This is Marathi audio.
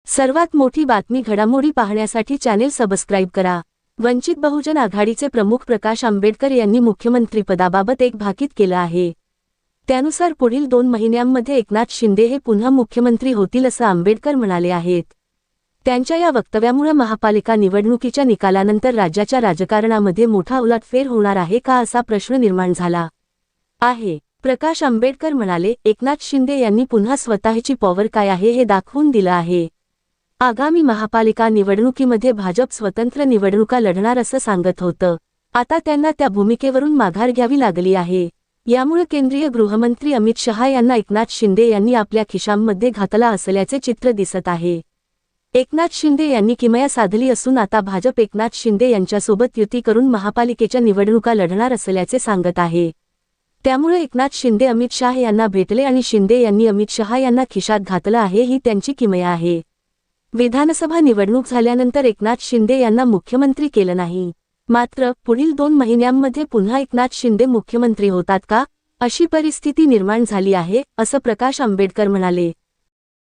सर्वात मोठी बातमी घडामोडी पाहण्यासाठी चॅनेल सबस्क्राईब करा। वंचित बहुजन आघाडीचे प्रमुख प्रकाश आंबेडकर यांनी मुख्यमंत्रीपदाबाबत एक भाकीत केलं आहे। त्यानुसार पुढील 2 महिन्यांमध्ये एकनाथ शिंदे हे पुन्हा मुख्यमंत्री होतील असं आंबेडकर म्हणाले आहेत। त्यांच्या या वक्तव्यामुळे महापालिका निवडणुकीच्या निकालानंतर राज्याच्या राजकारणामध्ये मोठा उलटफेर होणार आहे का असा प्रश्न निर्माण झाला आहे। प्रकाश आंबेडकर म्हणाले, एकनाथ शिंदे यांनी पुन्हा स्वतःची पॉवर काय आहे हे दाखवून दिलं आहे। आगामी महापालिका निवडणुकीमध्ये भाजप स्वतंत्र निवडणुका लढणार असं सांगत होतं। आता त्यांना त्या भूमिकेवरून माघार घ्यावी लागली आहे। यामुळे केंद्रीय गृहमंत्री अमित शहा यांना एकनाथ शिंदे यांनी आपल्या खिशांमध्ये घातला असल्याचे चित्र दिसत आहे। एकनाथ शिंदे यांनी किमया साधली असून आता भाजप एकनाथ शिंदे यांच्यासोबत युती करून महापालिकेच्या निवडणुका लढणार असल्याचे सांगत आहे। त्यामुळे एकनाथ शिंदे अमित शहा यांना भेटले आणि शिंदे यांनी अमित शहा यांना खिशात घातलं आहे ही त्यांची किमया आहे। विधानसभा निवडणूक झाल्यानंतर एकनाथ शिंदे यांना मुख्यमंत्री केलं नाही। मात्र पुढील 2 महिन्यांमध्ये पुन्हा एकनाथ शिंदे मुख्यमंत्री होतात का, अशी परिस्थिती निर्माण झाली आहे, असं प्रकाश आंबेडकर म्हणाले।